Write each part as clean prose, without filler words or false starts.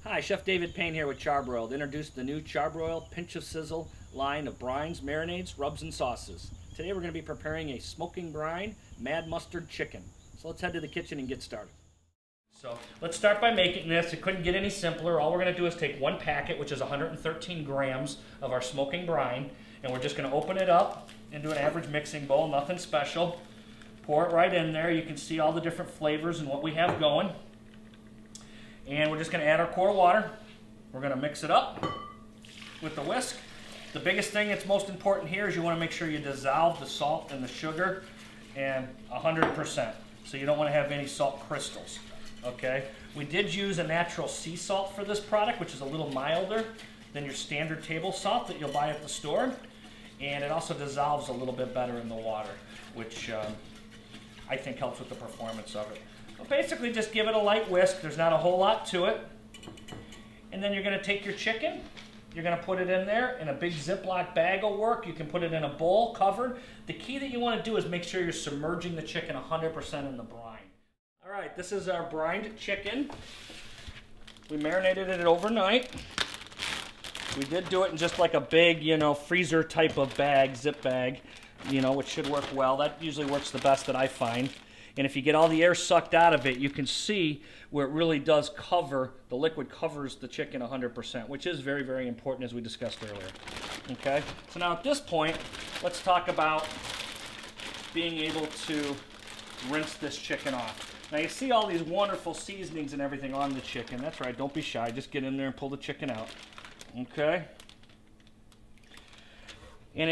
Hi, Chef David Payne here with Charbroil to introduce the new Charbroil Pinch of Sizzle line of brines, marinades, rubs, and sauces. Today we're going to be preparing a smoking brine mad mustard chicken. So let's head to the kitchen and get started. So let's start by making this. It couldn't get any simpler. All we're going to do is take one packet, which is 113 grams of our smoking brine, and we're just going to open it up into an average mixing bowl, nothing special. Pour it right in there. You can see all the different flavors and what we have going. And we're just going to add our core water. We're going to mix it up with the whisk. The biggest thing that's most important here is you want to make sure you dissolve the salt and the sugar and 100%. So you don't want to have any salt crystals. Okay? We did use a natural sea salt for this product, which is a little milder than your standard table salt that you'll buy at the store. And it also dissolves a little bit better in the water, which I think helps with the performance of it. Well, basically just give it a light whisk. There's not a whole lot to it. And then you're going to take your chicken. You're going to put it in there in a big Ziploc bag will work. You can put it in a bowl covered. The key that you want to do is make sure you're submerging the chicken 100% in the brine. All right, this is our brined chicken. We marinated it overnight. We did do it in just like a big, freezer type of bag, zip bag, which should work well. That usually works the best that I find. And if you get all the air sucked out of it, you can see where it really does cover, the liquid covers the chicken 100%, which is very, very important as we discussed earlier. Okay, so now at this point, let's talk about being able to rinse this chicken off. Now you see all these wonderful seasonings and everything on the chicken. That's right, don't be shy, just get in there and pull the chicken out. Okay? And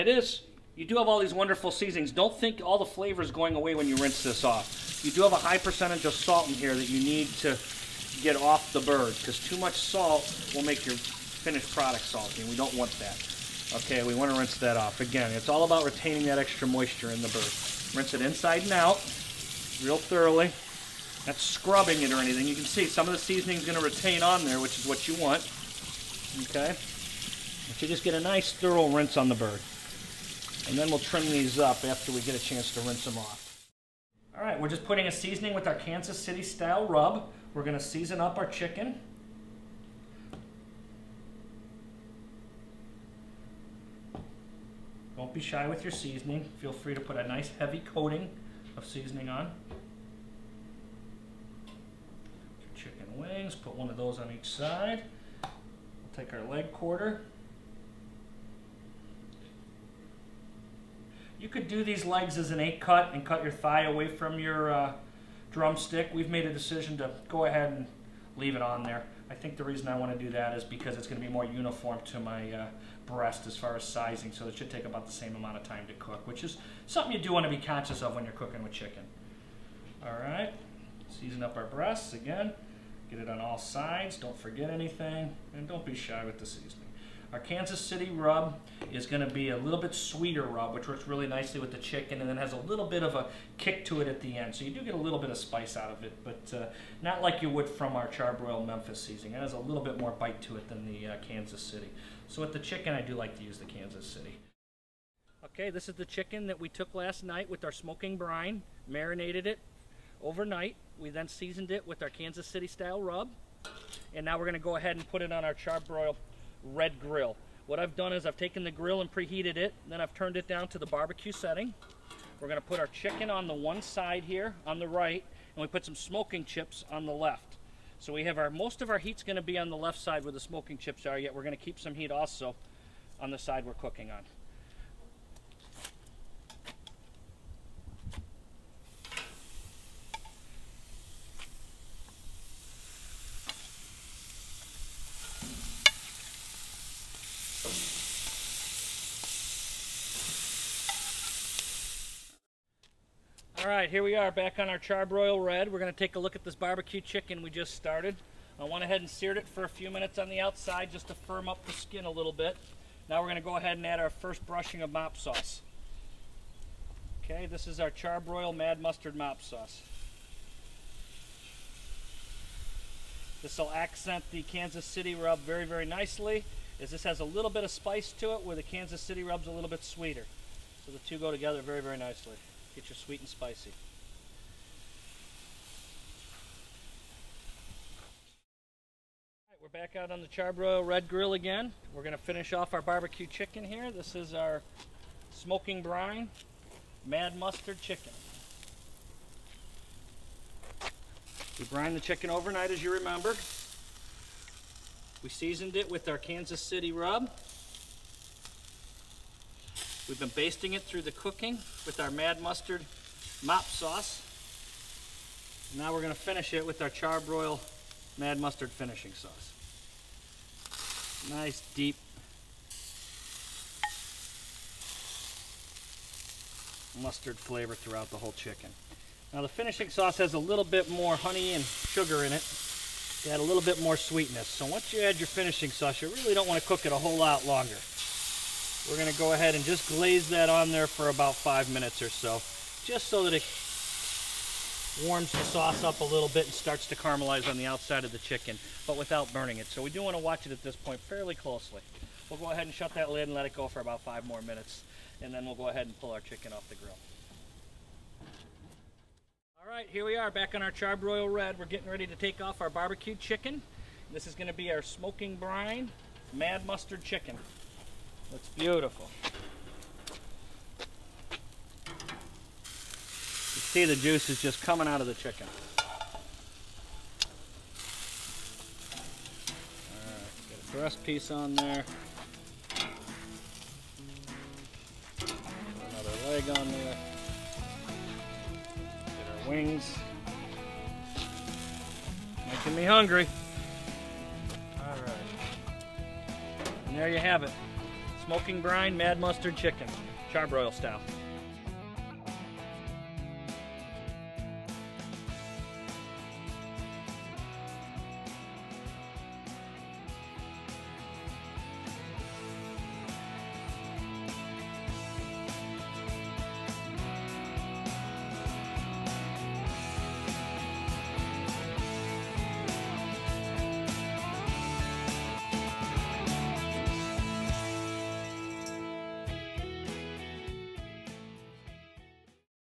you do have all these wonderful seasonings. Don't think all the flavor is going away when you rinse this off. You do have a high percentage of salt in here that you need to get off the bird, because too much salt will make your finished product salty, and we don't want that. Okay, we want to rinse that off. Again, it's all about retaining that extra moisture in the bird. Rinse it inside and out, real thoroughly. Not scrubbing it or anything. You can see some of the seasoning is going to retain on there, which is what you want. Okay? But you just get a nice thorough rinse on the bird. And then we'll trim these up after we get a chance to rinse them off. All right, we're just putting a seasoning with our Kansas City style rub. We're going to season up our chicken. Don't be shy with your seasoning. Feel free to put a nice heavy coating of seasoning on. Chicken wings, put one of those on each side. We'll take our leg quarter. You could do these legs as an 8-cut and cut your thigh away from your drumstick. We've made a decision to go ahead and leave it on there. I think the reason I want to do that is because it's going to be more uniform to my breast as far as sizing, so it should take about the same amount of time to cook, which is something you do want to be conscious of when you're cooking with chicken. All right, season up our breasts again. Get it on all sides, don't forget anything, and don't be shy with the seasoning. Our Kansas City rub is going to be a little bit sweeter rub, which works really nicely with the chicken, and then has a little bit of a kick to it at the end. So you do get a little bit of spice out of it, but not like you would from our Charbroil Memphis seasoning. It has a little bit more bite to it than the Kansas City. So with the chicken, I do like to use the Kansas City. Okay, this is the chicken that we took last night with our smoking brine, marinated it overnight. We then seasoned it with our Kansas City style rub, and now we're going to go ahead and put it on our Charbroil red grill. What I've done is I've taken the grill and preheated it, then I've turned it down to the barbecue setting. We're going to put our chicken on the one side here on the right, and we put some smoking chips on the left. So we have most of our heat's going to be on the left side where the smoking chips are, yet we're going to keep some heat also on the side we're cooking on. All right, here we are back on our Charbroil red. We're going to take a look at this barbecue chicken we just started. I went ahead and seared it for a few minutes on the outside just to firm up the skin a little bit. Now we're going to go ahead and add our first brushing of mop sauce. Okay, this is our Charbroil Mad Mustard Mop Sauce. This will accent the Kansas City rub very, very nicely, as this has a little bit of spice to it where the Kansas City rub's a little bit sweeter. So the two go together very, very nicely. Get your sweet and spicy. We're back out on the Charbroil red grill again. We're going to finish off our barbecue chicken here. This is our Smokin Brine Mad Mustard Chicken. We brined the chicken overnight, as you remember. We seasoned it with our Kansas City rub. We've been basting it through the cooking with our Mad Mustard mop sauce. Now we're going to finish it with our Charbroil Mad Mustard finishing sauce. Nice deep mustard flavor throughout the whole chicken. Now the finishing sauce has a little bit more honey and sugar in it to add a little bit more sweetness. So once you add your finishing sauce, you really don't want to cook it a whole lot longer. We're going to go ahead and just glaze that on there for about 5 minutes or so, just so that it warms the sauce up a little bit and starts to caramelize on the outside of the chicken, but without burning it. So we do want to watch it at this point fairly closely. We'll go ahead and shut that lid and let it go for about 5 more minutes, and then we'll go ahead and pull our chicken off the grill. All right, here we are back on our Charbroil red. We're getting ready to take off our barbecue chicken. This is going to be our Smokin Brine Mad Mustard Chicken. Looks beautiful. You see the juice is just coming out of the chicken. Alright, get a breast piece on there. Another leg on there. Get our wings. Making me hungry. Alright. And there you have it. Smokin Brine Mad Mustard Chicken, Charbroil style.